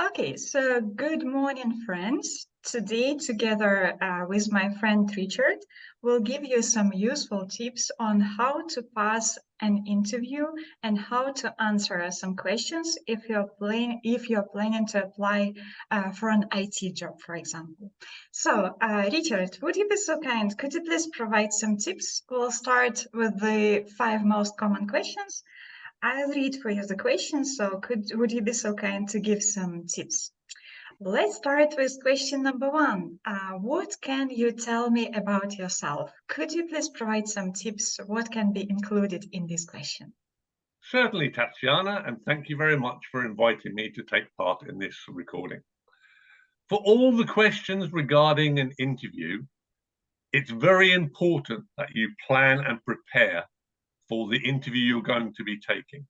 Okay, so good morning, friends. Today, together with my friend Richard, we'll give you some useful tips on how to pass an interview and how to answer some questions if you're planning to apply for an IT job, for example. So, Richard, would you be so kind? Could you please provide some tips? We'll start with the 5 most common questions. I'll read for you the questions, so would you be so kind to give some tips? Let's start with question number 1. What can you tell me about yourself? Could you please provide some tips? What can be included in this question? Certainly, Tatiana, and thank you very much for inviting me to take part in this recording. For all the questions regarding an interview, it's very important that you plan and prepare for the interview you're going to be taking.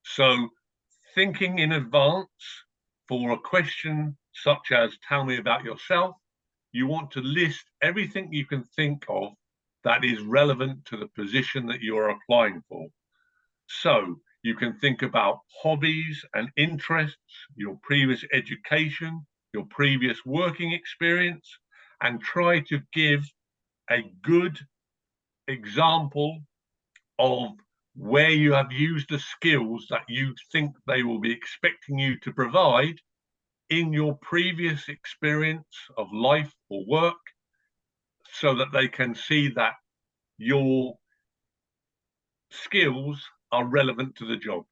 So, thinking in advance for a question such as, tell me about yourself, you want to list everything you can think of that is relevant to the position that you're applying for. So you can think about hobbies and interests, your previous education, your previous working experience, and try to give a good example of where you have used the skills that you think they will be expecting you to provide in your previous experience of life or work, so that they can see that your skills are relevant to the job.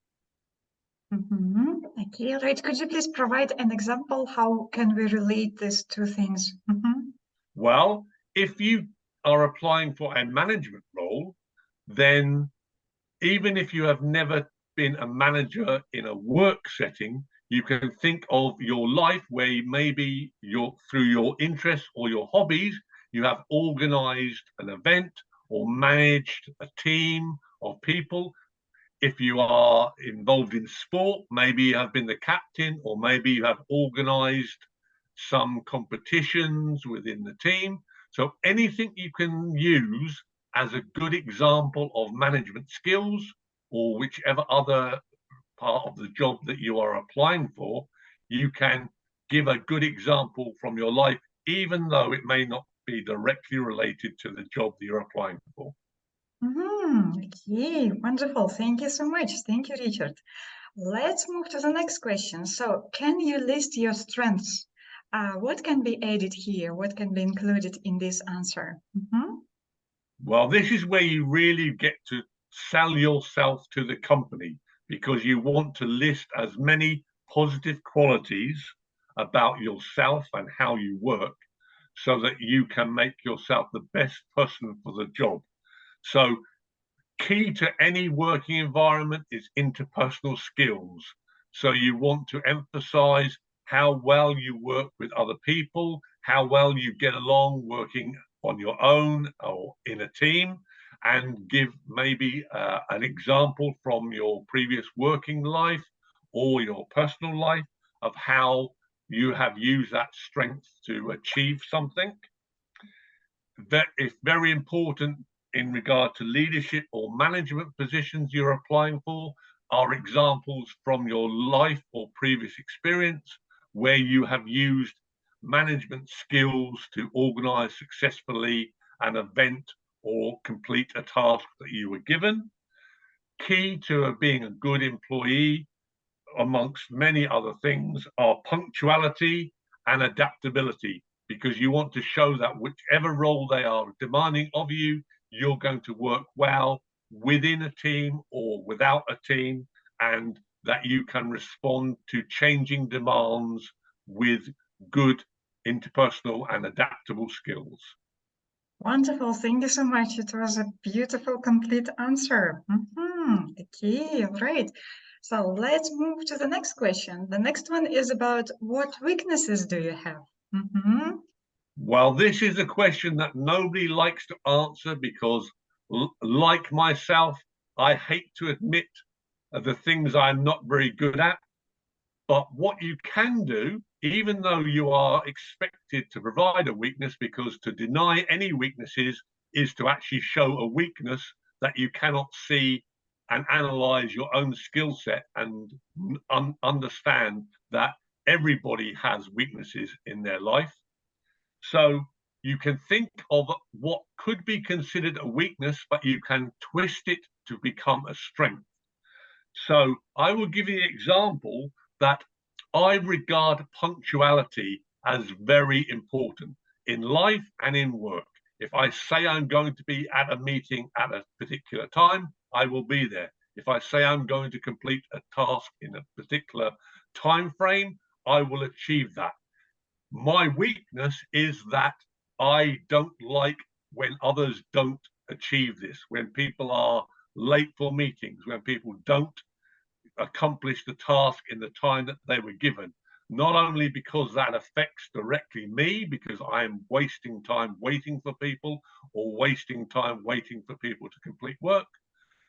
Okay, right. Could you please provide an example? How can we relate these two things? Well, if you are applying for a management role, then even if you have never been a manager in a work setting, you can think of your life where maybe through your interests or your hobbies, you have organized an event or managed a team of people. If you are involved in sport, maybe you have been the captain, or maybe you have organized some competitions within the team. So anything you can use as a good example of management skills, or whichever other part of the job that you are applying for, you can give a good example from your life, even though it may not be directly related to the job that you're applying for. Okay, wonderful. Thank you so much. Thank you, Richard. Let's move to the next question. So, can you list your strengths? What can be added here? What can be included in this answer? Well, this is where you really get to sell yourself to the company, because you want to list as many positive qualities about yourself and how you work, so that you can make yourself the best person for the job. So key to any working environment is interpersonal skills. So you want to emphasize how well you work with other people, how well you get along working on your own or in a team, and give maybe an example from your previous working life or your personal life of how you have used that strength to achieve something. That is very important in regard to leadership or management positions you're applying for, are examples from your life or previous experience where you have used management skills to organize successfully an event or complete a task that you were given. Key to being a good employee, amongst many other things, are punctuality and adaptability, because you want to show that whichever role they are demanding of you, you're going to work well within a team or without a team, and that you can respond to changing demands with good interpersonal and adaptable skills. Wonderful. Thank you so much. It was a beautiful, complete answer. Okay, all right. So let's move to the next question. The next one is about what weaknesses do you have? Well, this is a question that nobody likes to answer because, like myself, I hate to admit the things I'm not very good at. But what you can do, even though you are expected to provide a weakness, because to deny any weaknesses is to actually show a weakness that you cannot see and analyze your own skill set and understand that everybody has weaknesses in their life. So you can think of what could be considered a weakness, but you can twist it to become a strength. So I will give you an example that I regard punctuality as very important in life and in work. If I say I'm going to be at a meeting at a particular time, I will be there. If I say I'm going to complete a task in a particular time frame, I will achieve that. My weakness is that I don't like when others don't achieve this, when people are late for meetings, when people don't accomplish the task in the time that they were given, not only because that affects directly me, because I am wasting time waiting for people or wasting time waiting for people to complete work.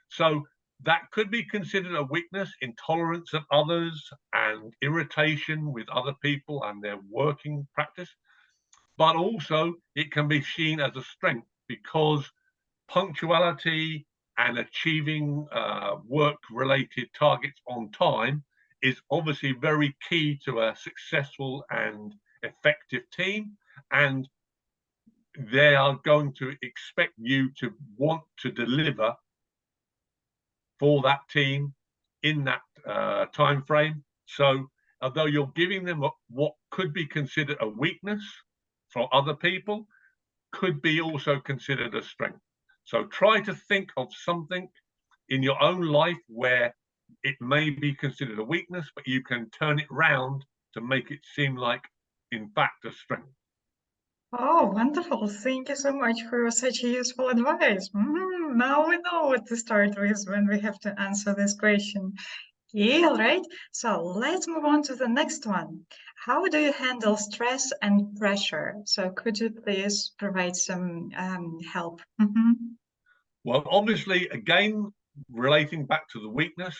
So that could be considered a weakness, intolerance of others and irritation with other people and their working practice. But also it can be seen as a strength because punctuality and achieving work-related targets on time is obviously very key to a successful and effective team. And they are going to expect you to want to deliver for that team in that time frame. So although you're giving them what could be considered a weakness for other people, could be also considered a strength. So try to think of something in your own life where it may be considered a weakness, but you can turn it round to make it seem like, in fact, a strength. Oh, wonderful. Thank you so much for such a useful advice. Now we know what to start with when we have to answer this question. Yeah, all right. So let's move on to the next one. How do you handle stress and pressure? So could you please provide some help? Well, obviously, again, relating back to the weakness,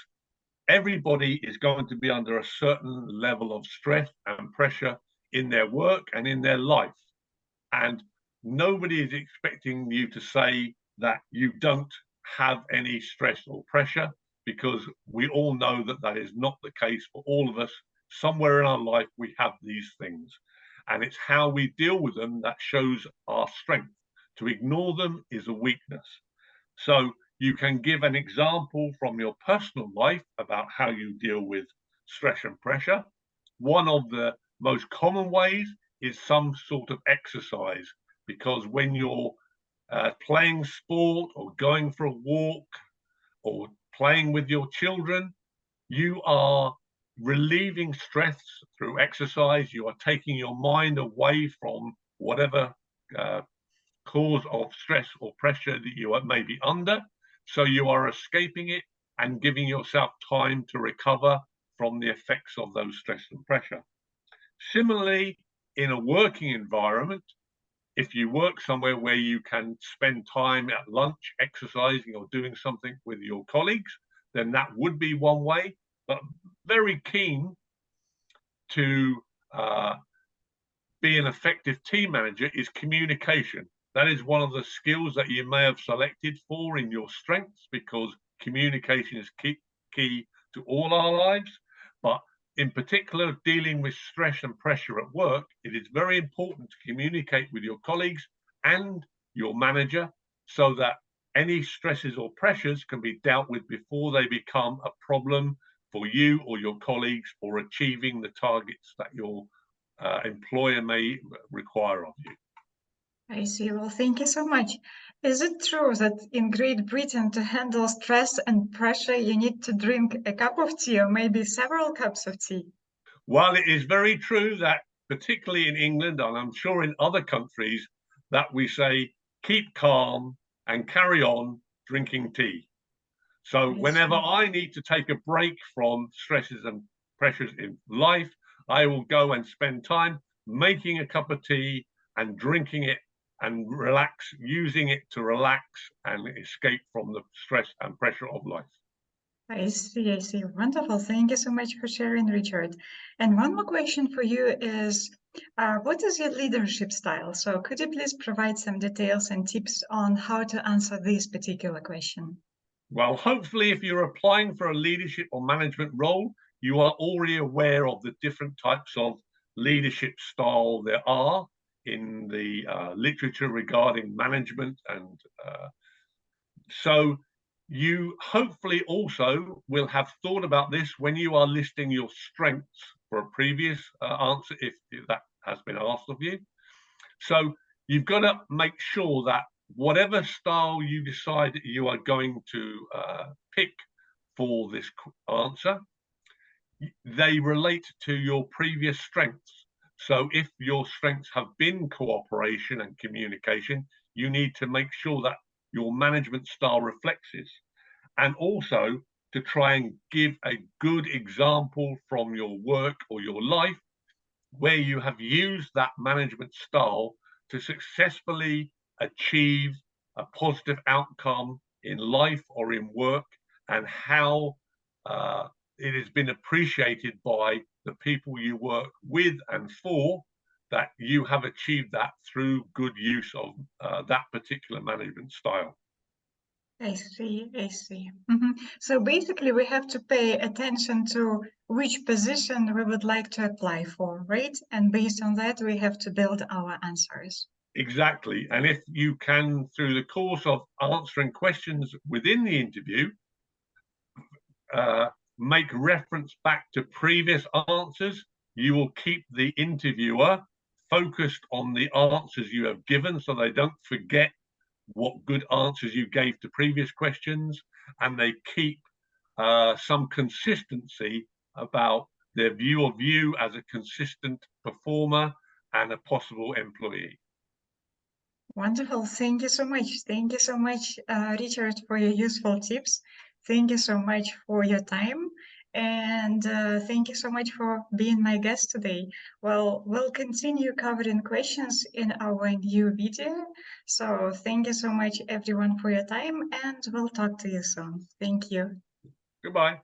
everybody is going to be under a certain level of stress and pressure in their work and in their life. And nobody is expecting you to say that you don't have any stress or pressure, because we all know that that is not the case for all of us. Somewhere in our life, we have these things. And it's how we deal with them that shows our strength. To ignore them is a weakness. So you can give an example from your personal life about how you deal with stress and pressure. One of the most common ways is some sort of exercise, because when you're playing sport or going for a walk or playing with your children, you are relieving stress through exercise. You are taking your mind away from whatever cause of stress or pressure that you may be under. So you are escaping it and giving yourself time to recover from the effects of those stress and pressure. Similarly, in a working environment, if you work somewhere where you can spend time at lunch exercising or doing something with your colleagues, then that would be one way. But very keen to be an effective team manager is communication. That is one of the skills that you may have selected for in your strengths, because communication is key to all our lives. But in particular, dealing with stress and pressure at work, it is very important to communicate with your colleagues and your manager so that any stresses or pressures can be dealt with before they become a problem for you or your colleagues for achieving the targets that your employer may require of you. I see. Well, thank you so much. Is it true that in Great Britain, to handle stress and pressure, you need to drink a cup of tea or maybe several cups of tea? While it is very true that, particularly in England, and I'm sure in other countries, that we say, keep calm and carry on drinking tea. So whenever I need to take a break from stresses and pressures in life, I will go and spend time making a cup of tea and drinking it and relax, using it to relax and escape from the stress and pressure of life. I see, I see. Wonderful. Thank you so much for sharing, Richard. And one more question for you is, what is your leadership style? So could you please provide some details and tips on how to answer this particular question? Well, hopefully, if you're applying for a leadership or management role, you are already aware of the different types of leadership style there are in the literature regarding management, and so you hopefully also will have thought about this when you are listing your strengths for a previous answer, if that has been asked of you. So you've got to make sure that whatever style you decide that you are going to pick for this answer, they relate to your previous strengths. So if your strengths have been cooperation and communication, you need to make sure that your management style reflects this. And also to try and give a good example from your work or your life where you have used that management style to successfully achieve a positive outcome in life or in work, and how it has been appreciated by the people you work with and for, that you have achieved that through good use of that particular management style. I see, I see. So basically we have to pay attention to which position we would like to apply for, right? And based on that, we have to build our answers. Exactly. And if you can, through the course of answering questions within the interview, make reference back to previous answers, you will keep the interviewer focused on the answers you have given, so they don't forget what good answers you gave to previous questions, and they keep some consistency about their view of you as a consistent performer and a possible employee. Wonderful. Thank you so much. Thank you so much, Richard, for your useful tips. Thank you so much for your time. And thank you so much for being my guest today. Well, we'll continue covering questions in our new video. So thank you so much, everyone, for your time, and we'll talk to you soon. Thank you. Goodbye.